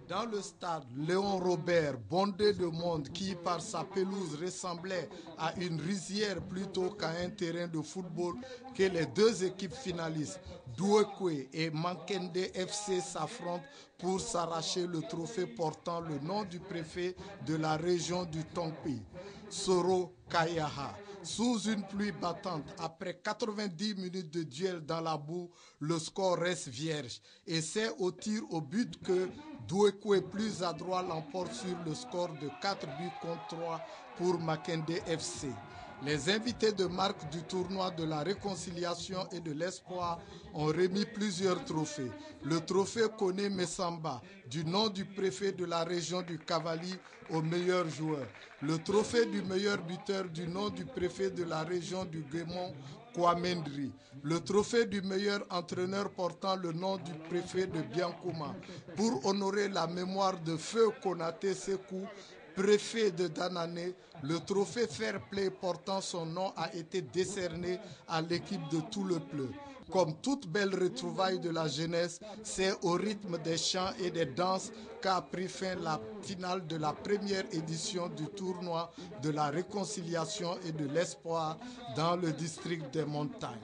Dans le stade Léon Robert, bondé de monde qui par sa pelouse ressemblait à une rizière plutôt qu'à un terrain de football, que les deux équipes finalistes, Douekwe et Mankende FC, s'affrontent pour s'arracher le trophée portant le nom du préfet de la région du Tongpi, Soro Kayaha. Sous une pluie battante, après 90 minutes de duel dans la boue, le score reste vierge. Et c'est au tir au but que Douekwe, plus adroit, l'emporte sur le score de 4 buts contre 3 pour Makende FC. Les invités de marque du tournoi de la réconciliation et de l'espoir ont remis plusieurs trophées. Le trophée Kone Messamba, du nom du préfet de la région du Cavali, au meilleur joueur. Le trophée du meilleur buteur, du nom du préfet de la région du Guémon, Kwamendri. Le trophée du meilleur entraîneur portant le nom du préfet de Biankouma. Pour honorer la mémoire de Feu Konaté Sekou, préfet de Danané, le trophée Fair Play portant son nom a été décerné à l'équipe de Tout le Pleu. Comme toute belle retrouvaille de la jeunesse, c'est au rythme des chants et des danses qu'a pris fin la finale de la première édition du tournoi de la réconciliation et de l'espoir dans le district des montagnes.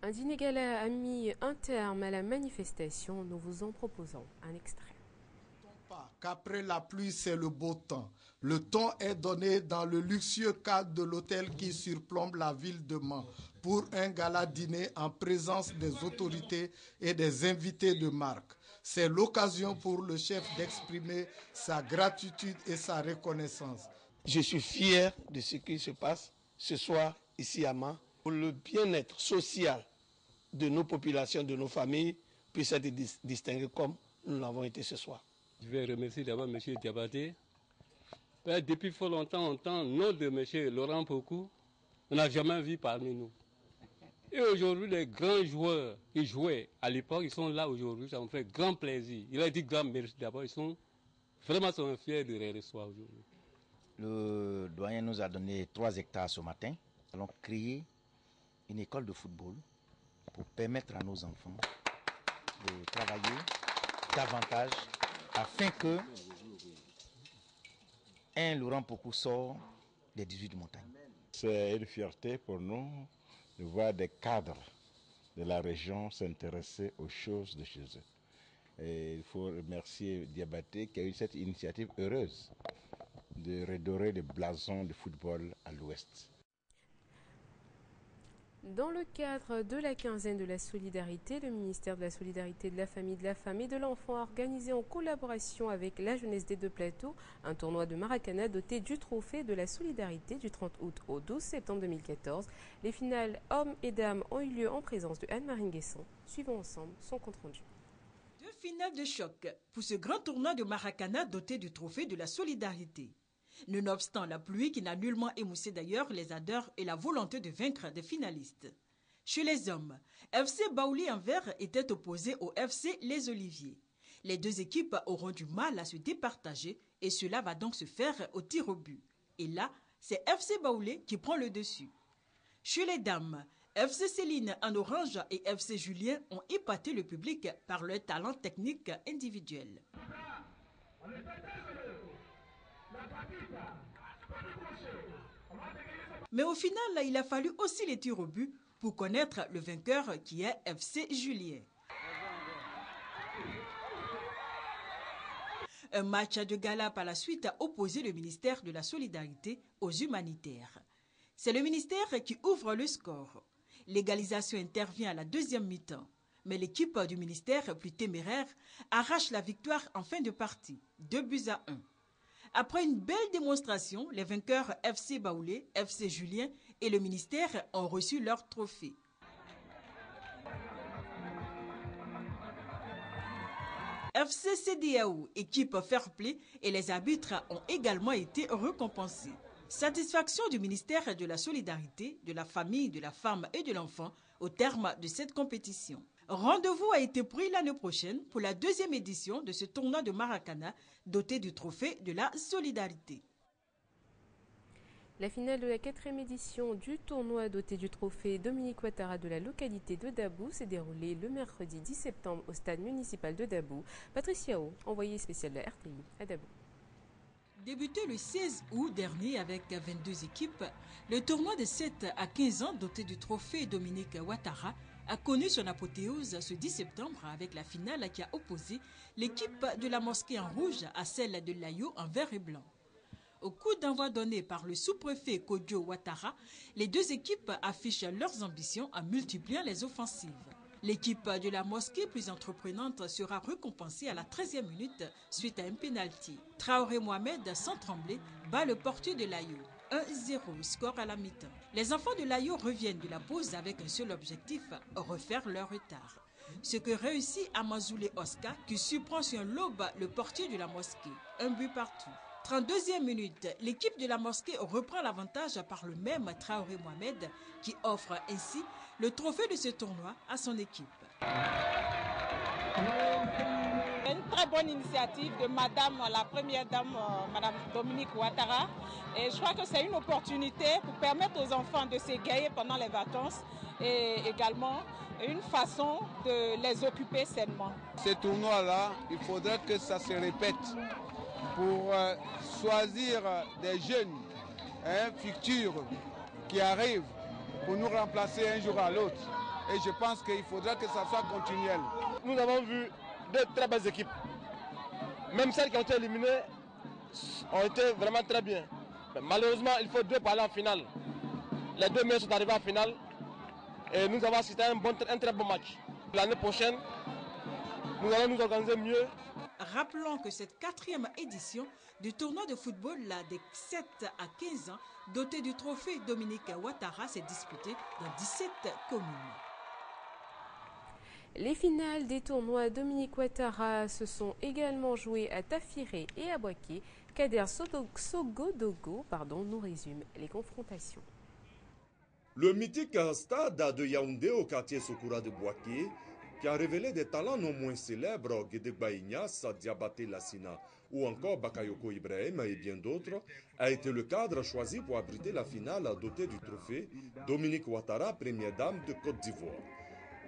Un dîner gala a mis un terme à la manifestation. Nous vous en proposons un extrait. Qu'après la pluie, c'est le beau temps. Le ton est donné dans le luxueux cadre de l'hôtel qui surplombe la ville de Mans pour un gala-dîner en présence des autorités et des invités de marque. C'est l'occasion pour le chef d'exprimer sa gratitude et sa reconnaissance. Je suis fier de ce qui se passe ce soir ici à Mans pour le bien-être social de nos populations, de nos familles, puisse être distingué comme nous l'avons été ce soir. Je vais remercier d'abord M. Diabaté. Depuis fort longtemps, on entend le nom de M. Laurent Pokou. On n'a jamais vu parmi nous. Et aujourd'hui, les grands joueurs qui jouaient à l'époque, ils sont là aujourd'hui. Ça me fait grand plaisir. Il a dit grand merci d'abord. Ils sont vraiment fiers de les recevoir aujourd'hui. Le doyen nous a donné 3 hectares ce matin. Nous allons créer une école de football pour permettre à nos enfants de travailler davantage afin que un Laurent Pokou sort des 18 montagnes. C'est une fierté pour nous de voir des cadres de la région s'intéresser aux choses de chez eux. Et il faut remercier Diabaté qui a eu cette initiative heureuse de redorer le blason du football à l'ouest. Dans le cadre de la quinzaine de la solidarité, le ministère de la Solidarité, de la Famille, de la Femme et de l'Enfant a organisé en collaboration avec la jeunesse des deux plateaux un tournoi de Maracana doté du trophée de la solidarité du 30 août au 12 septembre 2014. Les finales hommes et dames ont eu lieu en présence de Anne-Marie Nguesson. Suivons ensemble son compte-rendu. 2 finales de choc pour ce grand tournoi de Maracana doté du trophée de la solidarité. Nonobstant la pluie qui n'a nullement émoussé d'ailleurs les ardeurs et la volonté de vaincre des finalistes. Chez les hommes, FC Baouli-Anvers était opposé au FC Les Oliviers. Les deux équipes auront du mal à se départager et cela va donc se faire au tir au but. Et là, c'est FC Baoulé qui prend le dessus. Chez les dames, FC Céline en orange et FC Julien ont épaté le public par leur talent technique individuel. Mais au final, il a fallu aussi les tirs au but pour connaître le vainqueur qui est FC Julien. Un match de gala par la suite a opposé le ministère de la Solidarité aux humanitaires. C'est le ministère qui ouvre le score. L'égalisation intervient à la deuxième mi-temps. Mais l'équipe du ministère, plus téméraire, arrache la victoire en fin de partie, 2-1. Après une belle démonstration, les vainqueurs FC Baoulé, FC Julien et le ministère ont reçu leur trophée. FC CDAO, équipe fair play et les arbitres ont également été récompensés. Satisfaction du ministère de la Solidarité, de la Famille, de la Femme et de l'Enfant au terme de cette compétition. Rendez-vous a été pris l'année prochaine pour la deuxième édition de ce tournoi de Maracana doté du trophée de la solidarité. La finale de la 4e édition du tournoi doté du trophée Dominique Ouattara de la localité de Dabou s'est déroulée le mercredi 10 septembre au stade municipal de Dabou. Patricia O, envoyée spéciale de la RTI à Dabou. Débuté le 16 août dernier avec 22 équipes, le tournoi de 7 à 15 ans doté du trophée Dominique Ouattara a connu son apothéose ce 10 septembre avec la finale qui a opposé l'équipe de la mosquée en rouge à celle de l'Ayo en vert et blanc. Au coup d'envoi donné par le sous-préfet Kodjo Ouattara, les deux équipes affichent leurs ambitions en multipliant les offensives. L'équipe de la mosquée plus entreprenante sera récompensée à la 13e minute suite à un pénalty. Traoré Mohamed, sans trembler, bat le portier de l'Ayo. 1-0, score à la mi-temps. Les enfants de l'Ayo reviennent de la pause avec un seul objectif, refaire leur retard. Ce que réussit Amazoulé Oscar qui surprend sur un lobe le portier de la mosquée. Un but partout. 32e minute, l'équipe de la mosquée reprend l'avantage par le même Traoré Mohamed qui offre ainsi le trophée de ce tournoi à son équipe. Une très bonne initiative de Madame, la première dame, Madame Dominique Ouattara. Et je crois que c'est une opportunité pour permettre aux enfants de s'égayer pendant les vacances et également une façon de les occuper sainement. Ce tournoi-là, il faudrait que ça se répète pour choisir des jeunes futurs qui arrivent pour nous remplacer un jour à l'autre. Et je pense qu'il faudra que ça soit continuel. Nous avons vu deux très belles équipes. Même celles qui ont été éliminées ont été vraiment très bien. Mais malheureusement, il faut deux pour aller en finale. Les deux meilleurs sont arrivés en finale et nous avons assisté à un très bon match. L'année prochaine, nous allons nous organiser mieux. Rappelons que cette 4e édition du tournoi de football des 7 à 15 ans, doté du trophée Dominique Ouattara, s'est disputée dans 17 communes. Les finales des tournois Dominique Ouattara se sont également jouées à Tafiré et à Boaké. Kader Sogodogo nous résume les confrontations. Le mythique stade de Yaoundé au quartier Sokura de Boaké, qui a révélé des talents non moins célèbres, Guédegba Ignace, Diabaté Lassina ou encore Bakayoko Ibrahim et bien d'autres, a été le cadre choisi pour abriter la finale dotée du trophée Dominique Ouattara, première dame de Côte d'Ivoire.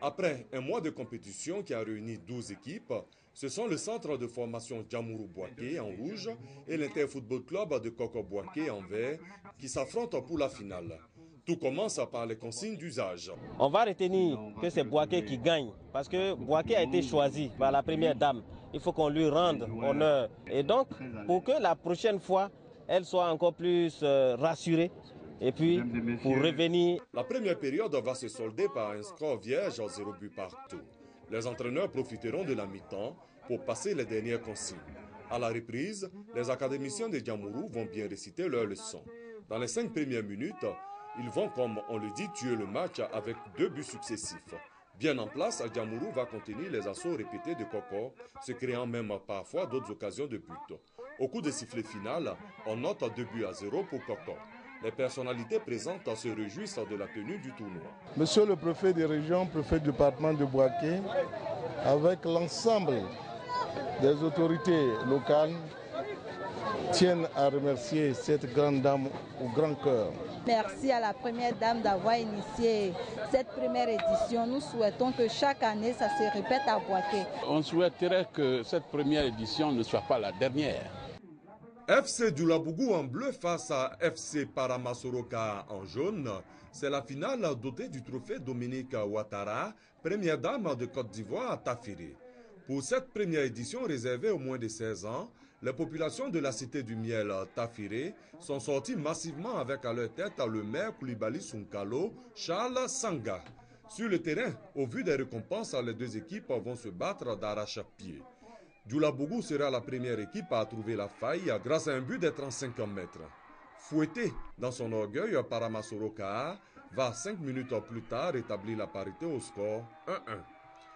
Après un mois de compétition qui a réuni 12 équipes, ce sont le centre de formation Djamourou Boaké en rouge et l'Interfootball Club de Koko Boaké en vert qui s'affrontent pour la finale. Tout commence par les consignes d'usage. On va retenir que c'est Boaké qui gagne parce que Boaké a été choisi par la première dame. Il faut qu'on lui rende honneur. Et donc, pour que la prochaine fois, elle soit encore plus rassurée et puis pour revenir. La première période va se solder par un score vierge à 0 but partout. Les entraîneurs profiteront de la mi-temps pour passer les dernières consignes. À la reprise, les académiciens de Djamourou vont bien réciter leurs leçons. Dans les 5 premières minutes, ils vont, comme on le dit, tuer le match avec 2 buts successifs. Bien en place, Djamourou va contenir les assauts répétés de Koko, se créant même parfois d'autres occasions de but. Au coup de sifflet final, on note 2 buts à 0 pour Koko. Les personnalités présentes se réjouissent de la tenue du tournoi. Monsieur le préfet de région, préfet du département de Boaké, avec l'ensemble des autorités locales, tiennent à remercier cette grande dame au grand cœur. Merci à la première dame d'avoir initié cette première édition. Nous souhaitons que chaque année, ça se répète à Boaké. On souhaiterait que cette première édition ne soit pas la dernière. FC Doulabougou en bleu face à FC Paramasoroka en jaune. C'est la finale dotée du trophée Dominique Ouattara, première dame de Côte d'Ivoire à Tafiré. Pour cette première édition réservée aux moins de 16 ans, les populations de la cité du miel Tafiré sont sorties massivement avec à leur tête le maire Koulibaly Sunkalo, Charles Sanga. Sur le terrain, au vu des récompenses, les deux équipes vont se battre d'arrache-pied. Djoulabougou sera la première équipe à trouver la faille grâce à un but des 35 mètres. Fouetté dans son orgueil, Paramasoro Kaha va 5 minutes plus tard établir la parité au score 1-1.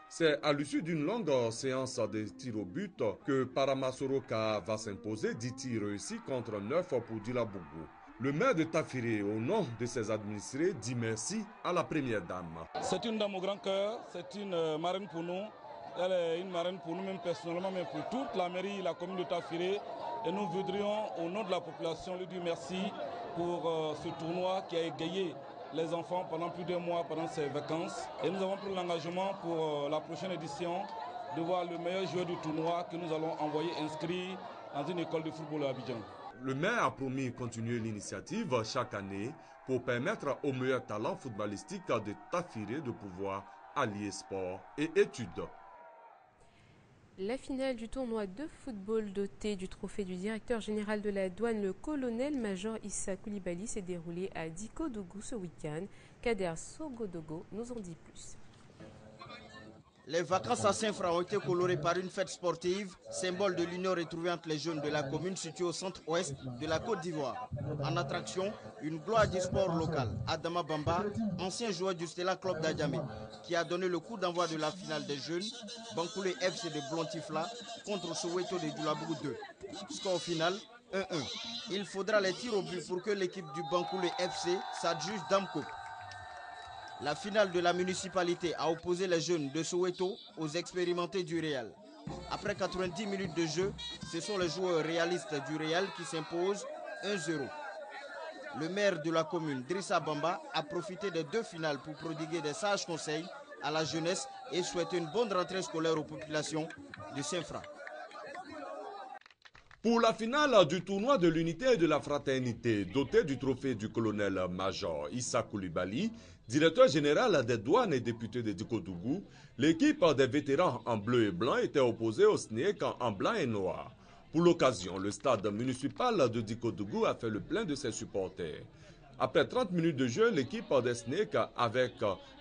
C'est à l'issue d'une longue séance de tirs au but que Paramasoro Kaha va s'imposer 10 tirs réussis contre 9 pour Djoulabougou. Le maire de Tafiré, au nom de ses administrés, dit merci à la première dame. C'est une dame au grand cœur, c'est une marraine pour nous. Elle est une marraine pour nous-mêmes personnellement, mais pour toute la mairie, la commune de Tafiré. Et nous voudrions, au nom de la population, lui dire merci pour ce tournoi qui a égayé les enfants pendant plus d'un mois, pendant ces vacances. Et nous avons pris l'engagement pour la prochaine édition de voir le meilleur joueur du tournoi que nous allons envoyer inscrit dans une école de football à Abidjan. Le maire a promis continuer l'initiative chaque année pour permettre aux meilleurs talents footballistiques de Tafiré de pouvoir allier sport et études. La finale du tournoi de football doté du trophée du directeur général de la douane, le colonel-major Issa Koulibaly, s'est déroulée à Dikodougou ce week-end. Kader Sogodogo nous en dit plus. Les vacances à Saint-Fra ont été colorées par une fête sportive, symbole de l'union retrouvée entre les jeunes de la commune située au centre-ouest de la Côte d'Ivoire. En attraction, une gloire du sport local, Adama Bamba, ancien joueur du Stella Club d'Adjamé, qui a donné le coup d'envoi de la finale des jeunes, Bankoulé FC de Blontifla contre Soweto de Djoulabougou 2. Score final 1-1. Il faudra les tirs au but pour que l'équipe du Bankoulé FC s'adjuge Dame Coupe. La finale de la municipalité a opposé les jeunes de Soweto aux expérimentés du Real. Après 90 minutes de jeu, ce sont les joueurs réalistes du Real qui s'imposent 1-0. Le maire de la commune, Drissa Bamba, a profité des deux finales pour prodiguer des sages conseils à la jeunesse et souhaiter une bonne rentrée scolaire aux populations de Saint-Fra. Pour la finale du tournoi de l'unité et de la fraternité, doté du trophée du colonel-major Issa Koulibaly, directeur général des douanes et député de Dikodougou, l'équipe des vétérans en bleu et blanc était opposée au SNEC en blanc et noir. Pour l'occasion, le stade municipal de Dikodougou a fait le plein de ses supporters. Après 30 minutes de jeu, l'équipe des SNEC, avec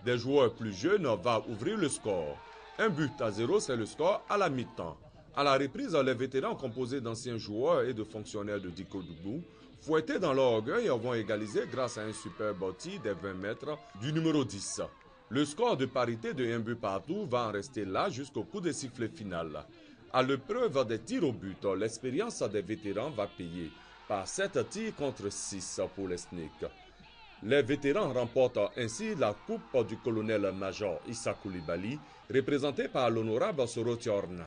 des joueurs plus jeunes, va ouvrir le score. 1-0, c'est le score à la mi-temps. À la reprise, les vétérans composés d'anciens joueurs et de fonctionnaires de Dikodougou, fouettés dans leur orgueil, vont égaliser grâce à un superbe tir des 20 mètres du numéro 10. Le score de parité de 1 but partout va en rester là jusqu'au coup de sifflet final. À l'épreuve des tirs au but, l'expérience des vétérans va payer par 7 tirs contre 6 pour les SNEC. Les vétérans remportent ainsi la coupe du colonel-major Issa Koulibaly, représentée par l'honorable Soro Tiorna.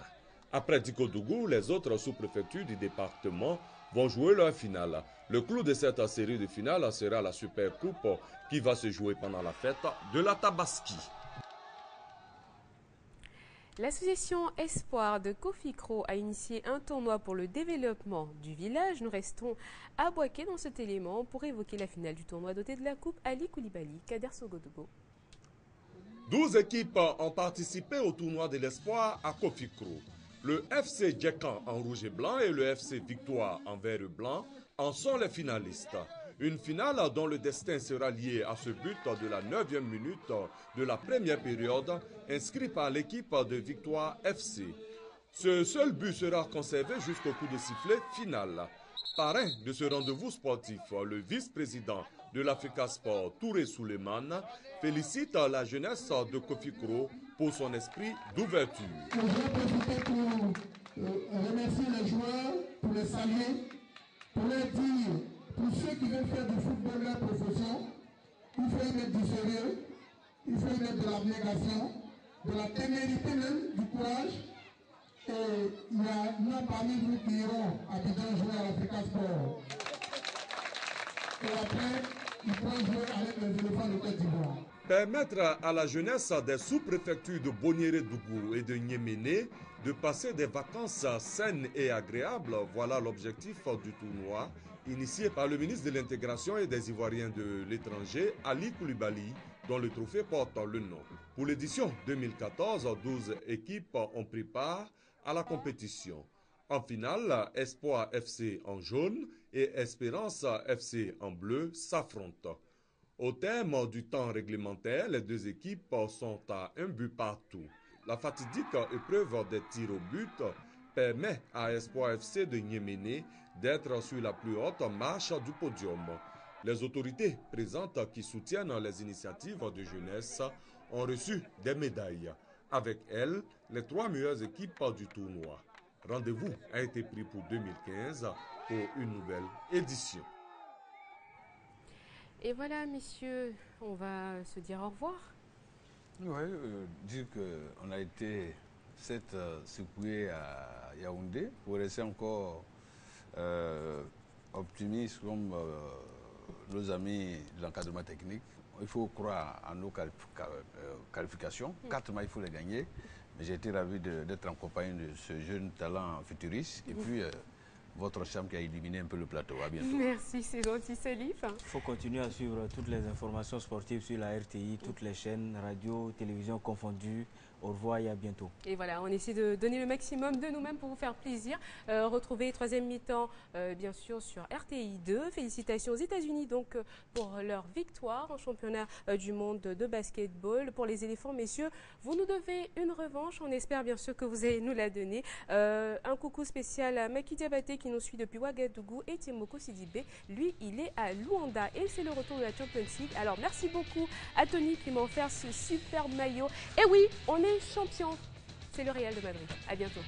Après Dikodougou, les autres sous-préfectures du département vont jouer leur finale. Le clou de cette série de finales sera la Super Coupe qui va se jouer pendant la fête de la Tabaski. L'association Espoir de Kofikro a initié un tournoi pour le développement du village. Nous restons à Boaké dans cet élément pour évoquer la finale du tournoi doté de la Coupe Ali Koulibaly. Kader Sogodogo. 12 équipes ont participé au tournoi de l'Espoir à Kofikro. Le FC Djekan en rouge et blanc et le FC Victoire en vert et blanc en sont les finalistes. Une finale dont le destin sera lié à ce but de la 9e minute de la première période inscrit par l'équipe de Victoire FC. Ce seul but sera conservé jusqu'au coup de sifflet final. Parrain de ce rendez-vous sportif, le vice-président de l'Africa Sport, Touré Souleymane, félicite la jeunesse de Kofikro pour son esprit d'ouverture. Je vais profiter pour remercier les joueurs, pour les saluer, pour leur dire, pour ceux qui veulent faire du football leur profession, il faut y mettre du sérieux, il faut y mettre de l'abnégation, de la témérité même, du courage. Et il y en a parmi vous qui iront à Abidjan jouer à l'Africa Sport. Et après, ils pourront jouer avec les éléphants de Côte d'Ivoire. Permettre à la jeunesse des sous-préfectures de Boniéré-Dougou et de Niéméné de passer des vacances saines et agréables, voilà l'objectif du tournoi, initié par le ministre de l'Intégration et des Ivoiriens de l'étranger, Ali Koulibaly, dont le trophée porte le nom. Pour l'édition 2014, 12 équipes ont pris part à la compétition. En finale, Espoir FC en jaune et Espérance FC en bleu s'affrontent. Au terme du temps réglementaire, les deux équipes sont à 1 but partout. La fatidique épreuve des tirs au but permet à Espoir FC de Niéméné d'être sur la plus haute marche du podium. Les autorités présentes qui soutiennent les initiatives de jeunesse ont reçu des médailles. Avec elles, les 3 meilleures équipes du tournoi. Rendez-vous a été pris pour 2015 pour une nouvelle édition. Et voilà, messieurs, on va se dire au revoir. Oui, dire qu'on a été secoué à Yaoundé pour rester encore optimiste comme nos amis de l'encadrement technique. Il faut croire en nos qualifications. 4 matchs, il faut les gagner. Mais j'ai été ravi d'être en compagnie de ce jeune talent futuriste. Et puis, votre chambre qui a éliminé un peu le plateau. À bientôt. Merci, c'est gentil, Salif. Il faut continuer à suivre toutes les informations sportives sur la RTI, toutes les chaînes, radio, télévision confondues. Au revoir et à bientôt. Et voilà, on essaie de donner le maximum de nous-mêmes pour vous faire plaisir. Retrouvez 3e mi-temps, bien sûr, sur RTI 2. Félicitations aux États-Unis donc pour leur victoire en championnat du monde de basketball. Pour les éléphants, messieurs, vous nous devez une revanche. On espère bien sûr que vous allez nous la donner. Un coucou spécial à Maki Diabaté qui nous suit depuis Ouagadougou et Timoko Sidibé. Lui, il est à Luanda et c'est le retour de la Champions League. Alors, merci beaucoup à Tony qui m'a offert ce superbe maillot. Et oui, on est champion. C'est le Real de Madrid. À bientôt.